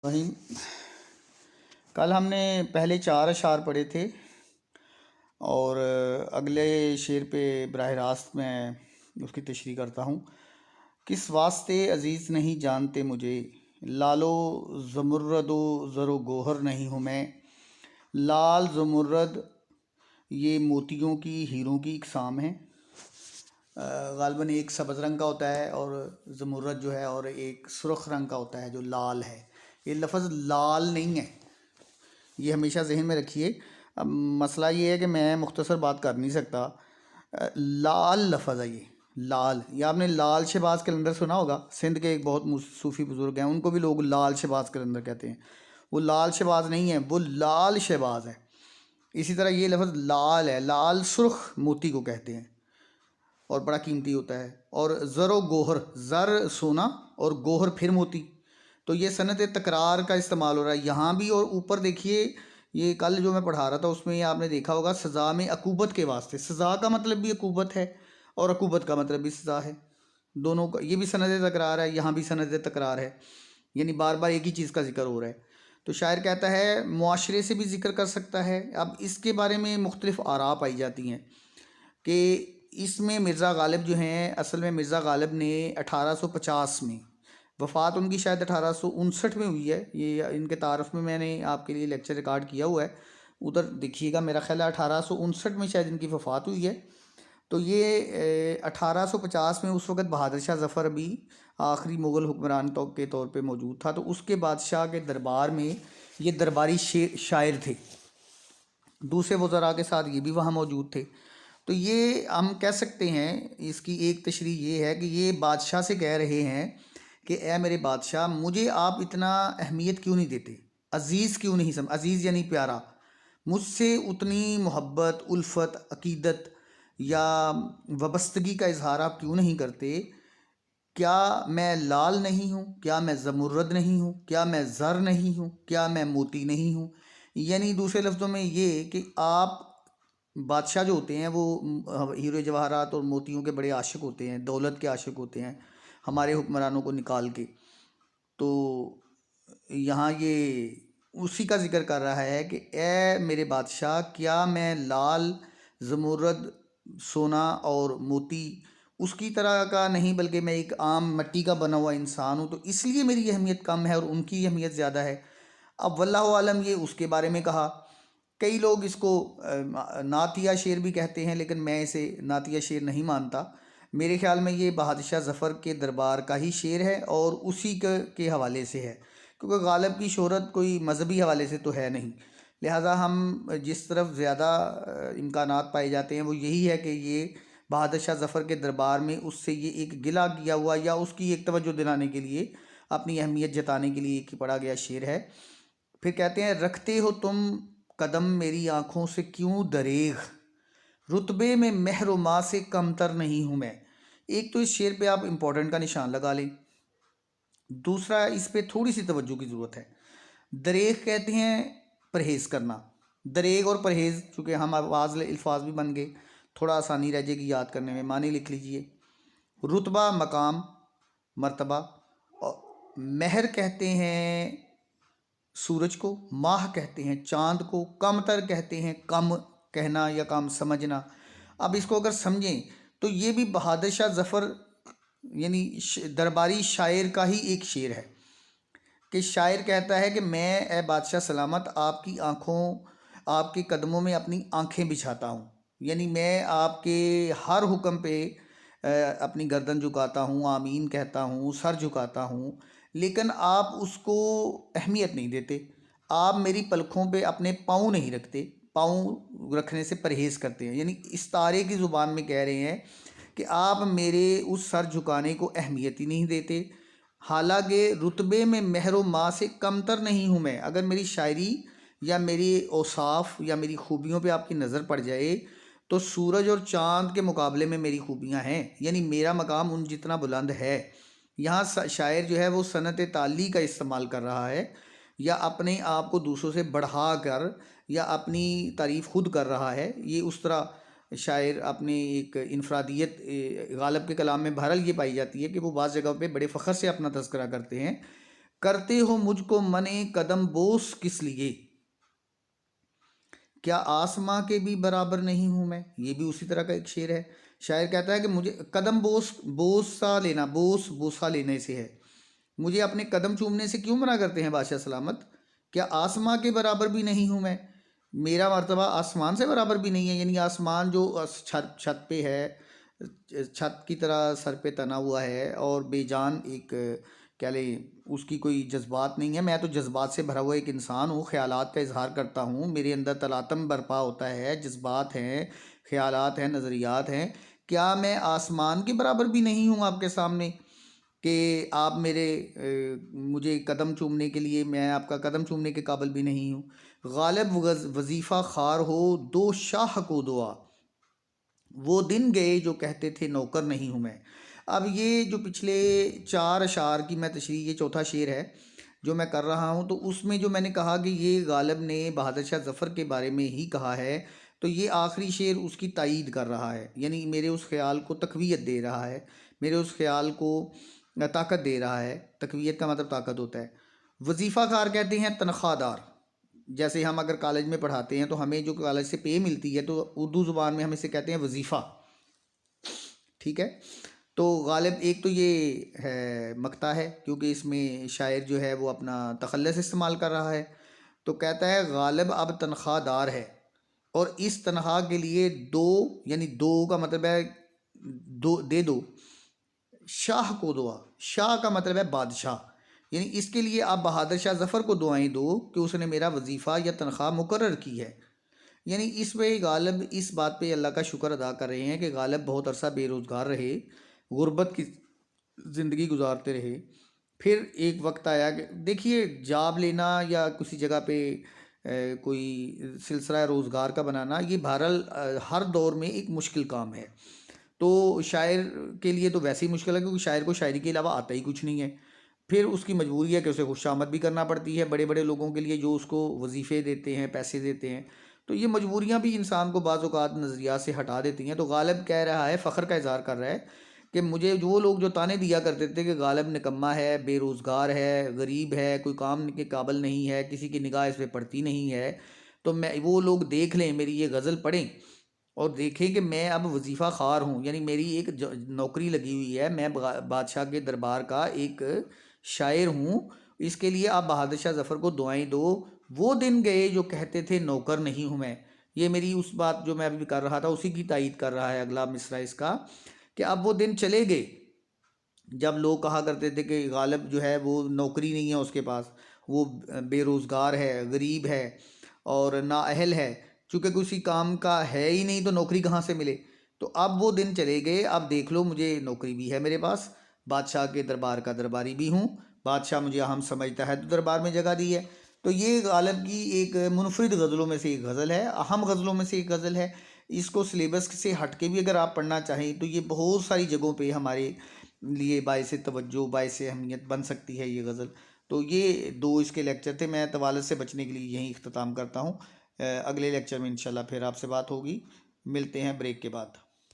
वहीं कल हमने पहले 4 अशार पढ़े थे और अगले शेर पे बराह रास्त मैं उसकी तशरीह करता हूँ। किस वास्ते अज़ीज़ नहीं जानते मुझे, लालो ज़मुर्रदो ज़रो गोहर नहीं हूँ मैं। लाल ज़मुर्रद ये मोतियों की, हीरों की इकसाम है। ग़ालिबन एक सब्ज़ रंग का होता है और ज़मुर्रद जो है और एक सुर्ख रंग का होता है जो लाल है। ये लफ्ज़ लाल नहीं है, ये हमेशा जहन में रखिए। अब मसला ये है कि मैं मुख्तसर बात कर नहीं सकता। लाल लफ्ज़ है ये, लाल। ये आपने लाल शहबाज कलंदर सुना होगा, सिंध के एक बहुत सूफ़ी बुज़ुर्ग हैं, उनको भी लोग लाल शहबाज कलंदर कहते हैं। वो लाल शहबाज नहीं है, वो लाल शहबाज है। इसी तरह ये लफ्ज़ लाल है, लाल सुर्ख मोती को कहते हैं और बड़ा कीमती होता है। और ज़रो गोहर, ज़र सोना और गोहर फिर मोती, तो ये सनत तकरार का इस्तेमाल हो रहा है यहाँ भी। और ऊपर देखिए, ये कल जो मैं पढ़ा रहा था उसमें ये आपने देखा होगा, सज़ा में अकूबत के वास्ते। सज़ा का मतलब भी अकूबत है और अकूबत का मतलब भी सज़ा है, दोनों का। ये भी सनत तकरार है, यहाँ भी सनत तकरार है, यानी बार बार एक ही चीज़ का जिक्र हो रहा है। तो शायर कहता है मुआशरे से भी जिक्र कर सकता है। अब इसके बारे में मुख्तलिफ आरा पाई जाती हैं कि इसमें मिर्ज़ा गालिब जो हैं, असल में मिर्ज़ा गालिब ने 1850 में, वफ़ात उनकी शायद 1859 में हुई है। ये इनके तारफ़ में मैंने आपके लिए लेक्चर रिकॉर्ड किया हुआ है, उधर देखिएगा। मेरा ख्याल है 1859 में शायद इनकी वफ़ात हुई है। तो ये 1850 में उस वक़्त बहादुर शाह ज़फ़र भी आखिरी मुग़ल हुक्मरान के तौर पे मौजूद था। तो उसके बादशाह के दरबार में ये दरबारी शायर थे, दूसरे वज़रा के साथ ये भी वहाँ मौजूद थे। तो ये हम कह सकते हैं, इसकी एक तशरीह ये है कि ये बादशाह से कह रहे हैं कि ए मेरे बादशाह, मुझे आप इतना अहमियत क्यों नहीं देते, अज़ीज़ क्यों नहीं अज़ीज़ यानी प्यारा, मुझसे उतनी मोहब्बत, उल्फत, अकीदत या वबस्तगी का इजहार आप क्यों नहीं करते। क्या मैं लाल नहीं हूँ? क्या मैं ज़मुर्रद नहीं हूँ? क्या मैं ज़र नहीं हूँ? क्या मैं मोती नहीं हूँ? यानी दूसरे लफ्ज़ों में ये कि आप बादशाह जो होते हैं वो हीरे जवाहरात और मोतियों के बड़े आशिक होते हैं, दौलत के आशिक होते हैं, हमारे हुक्मरानों को निकाल के। तो यहाँ ये उसी का जिक्र कर रहा है कि ए मेरे बादशाह, क्या मैं लाल, ज़मुर्रद, सोना और मोती उसकी तरह का नहीं, बल्कि मैं एक आम मिट्टी का बना हुआ इंसान हूँ, तो इसलिए मेरी अहमियत कम है और उनकी अहमियत ज़्यादा है। अब वल्लाहु आलम, ये उसके बारे में कहा। कई लोग इसको नातिया शेर भी कहते हैं, लेकिन मैं इसे नातिया शेर नहीं मानता। मेरे ख्याल में ये बहादुर ज़फ़र के दरबार का ही शेर है और उसी के हवाले से है, क्योंकि गालिब की शोहरत कोई मजहबी हवाले से तो है नहीं। लिहाजा हम जिस तरफ ज़्यादा इम्कानात पाए जाते हैं वो यही है कि ये बहादुर ज़फ़र के दरबार में उससे ये एक गिला किया हुआ या उसकी एक तवज्जो दिलाने के लिए, अपनी अहमियत जताने के लिए एक पढ़ा गया शेर है। फिर कहते हैं, रखते हो तुम कदम मेरी आंखों से क्यों दरेग, रुतबे में महर माँ से कमतर नहीं हूँ मैं। एक तो इस शेर पे आप इम्पोर्टेंट का निशान लगा लें, दूसरा इस पे थोड़ी सी तवज्जो की ज़रूरत है। दरेग कहते हैं परहेज़ करना। दरेग और परहेज़, चूँकि हम आवाज़ अल्फाज भी बन गए, थोड़ा आसानी रह जाएगी याद करने में। मानी लिख लीजिए, रुतबा मकाम, मर्तबा। और महर कहते हैं सूरज को, माह कहते हैं चाँद को, कमतर कहते हैं कम कहना या कम समझना। अब इसको अगर समझें तो ये भी बहादुर शाह ज़फ़र यानी दरबारी शायर का ही एक शेर है कि शायर कहता है कि मैं ए बादशाह सलामत आपकी आँखों, आपके कदमों में अपनी आँखें बिछाता हूँ। यानी मैं आपके हर हुक्म पे अपनी गर्दन झुकाता हूँ, आमीन कहता हूँ, सर झुकाता हूँ, लेकिन आप उसको अहमियत नहीं देते। आप मेरी पलकों पे अपने पाँव नहीं रखते, पाँव रखने से परहेज़ करते हैं। यानी इस तारे की ज़ुबान में कह रहे हैं कि आप मेरे उस सर झुकाने को अहमियत ही नहीं देते। हालांकि रुतबे में महरो माँ से कमतर नहीं हूँ मैं। अगर मेरी शायरी या मेरी औसाफ या मेरी खूबियों पे आपकी नज़र पड़ जाए तो सूरज और चाँद के मुकाबले में मेरी खूबियाँ हैं, यानी मेरा मकाम उन जितना बुलंद है। यहाँ शायर जो है वो सनत ताली का इस्तेमाल कर रहा है, या अपने आप को दूसरों से बढ़ा कर या अपनी तारीफ़ खुद कर रहा है। ये उस तरह शायर अपनी एक इनफरादियत गालिब के कलाम में बहरहाल ये पाई जाती है कि वो बाज़ जगह पे बड़े फ़ख्र से अपना तज़किरा करते हैं करते हो मुझको मने कदम बोस किस लिए, क्या आसमां के भी बराबर नहीं हूं मैं। ये भी उसी तरह का एक शेर है। शायर कहता है कि मुझे कदम बोस बोसा लेना, बोसा लेने से है, मुझे अपने कदम चूमने से क्यों मना करते हैं बादशाह सलामत। क्या आसमां के बराबर भी नहीं हूं मैं, मेरा मर्तबा आसमान से बराबर भी नहीं है। यानी आसमान जो छत छत पे है, छत की तरह सर पे तना हुआ है और बेजान एक क्या ले, उसकी कोई जज्बात नहीं है। मैं तो जज्बात से भरा हुआ एक इंसान हूँ, ख्यालात का इजहार करता हूँ, मेरे अंदर तलातम बरपा होता है, जज्बात हैं, ख्यालात हैं, नज़रियात हैं। क्या मैं आसमान के बराबर भी नहीं हूँ आपके सामने कि आप मेरे मुझे कदम चूमने के लिए, मैं आपका कदम चूमने के काबिल भी नहीं हूँ। गालिब वजीफ़ा खार हो दो शाह को दुआ, वो दिन गए जो कहते थे नौकर नहीं हूँ मैं। अब ये जो पिछले 4 अशार की मैं तशरीह, ये चौथा शेर है जो मैं कर रहा हूँ, तो उसमें जो मैंने कहा कि ये गालिब ने बहादुर शाह ज़फ़र के बारे में ही कहा है, तो ये आखिरी शेर उसकी तायीद कर रहा है, यानी मेरे उस ख्याल को तक़वियत दे रहा है, मेरे उस ख्याल को ताकत दे रहा है। तक़वियत का मतलब ताकत होता है। वजीफ़ा कार कहते हैं तनख्वाहदार। जैसे हम अगर कॉलेज में पढ़ाते हैं तो हमें जो कॉलेज से पे मिलती है, तो उर्दू ज़ुबान में हम इसे कहते हैं वजीफ़ा। ठीक है। तो गालिब एक तो ये है मक्ता है, क्योंकि इसमें शायर जो है वो अपना तखल्लुस इस्तेमाल कर रहा है। तो कहता है गालिब अब तनख्वाहदार है और इस तनख्वाह के लिए दो, यानी दो का मतलब है दो, दे दो शाह को दुआ। शाह का मतलब है बादशाह, यानी इसके लिए आप बहादुर शाह ज़फ़र को दुआएं दो कि उसने मेरा वजीफ़ा या तनख्वाह मुकर्रर की है। यानी इस पे गालिब इस बात पे अल्लाह का शुक्र अदा कर रहे हैं कि गालिब बहुत अरसा बेरोज़गार रहे, गुर्बत की ज़िंदगी गुजारते रहे। फिर एक वक्त आया कि देखिए, जॉब लेना या किसी जगह पे कोई सिलसिला रोज़गार का बनाना, ये बहरहाल हर दौर में एक मुश्किल काम है। तो शायर के लिए तो वैसे ही मुश्किल है, क्योंकि शायर को शायरी के अलावा आता ही कुछ नहीं है। फिर उसकी मजबूरी है कि उसे खुशामद भी करना पड़ती है बड़े बड़े लोगों के लिए जो उसको वजीफ़े देते हैं, पैसे देते हैं। तो ये मजबूरियाँ भी इंसान को बाज़ औक़ात नज़रियात से हटा देती हैं। तो गालिब कह रहा है, फ़ख्र का इज़हार कर रहा है कि मुझे जो लोग जो ताने दिया करते थे कि गालिब निकम्मा है, बेरोज़गार है, गरीब है, कोई काम के काबिल नहीं है, किसी की निगाह इस पे पड़ती नहीं है, तो मैं वो लोग देख लें, मेरी ये गज़ल पढ़ें और देखें कि मैं अब वजीफ़ा ख़ार हूँ, यानी मेरी एक नौकरी लगी हुई है, मैं बादशाह के दरबार का एक शायर हूँ। इसके लिए आप बहादुर शाह ज़फ़र को दुआएं दो। वो दिन गए जो कहते थे नौकर नहीं हूँ मैं। ये मेरी उस बात जो मैं अभी कर रहा था उसी की तायीद कर रहा है अगला मिसरा इसका, कि अब वो दिन चले गए जब लोग कहा करते थे कि गालिब जो है वो नौकरी नहीं है उसके पास, वो बेरोज़गार है, गरीब है और नाअहल है, चूँकि किसी काम का है ही नहीं तो नौकरी कहाँ से मिले। तो अब वो दिन चले गए, अब देख लो मुझे नौकरी भी है मेरे पास, बादशाह के दरबार का दरबारी भी हूँ, बादशाह मुझे अहम समझता है तो दरबार में जगह दी है। तो ये गालिब की एक मुनफरिद गज़लों में से एक गज़ल है, अहम गज़लों में से एक गज़ल है। इसको सिलेबस से हट के भी अगर आप पढ़ना चाहें तो ये बहुत सारी जगहों पे हमारे लिए बाइस तवज्जो, बाइस अहमियत बन सकती है ये गज़ल। तो ये दो इसके लेक्चर थे, मैं तवालत से बचने के लिए यहीं इख्तिताम करता हूँ। अगले लेक्चर में इंशाल्लाह फिर आपसे बात होगी। मिलते हैं ब्रेक के बाद।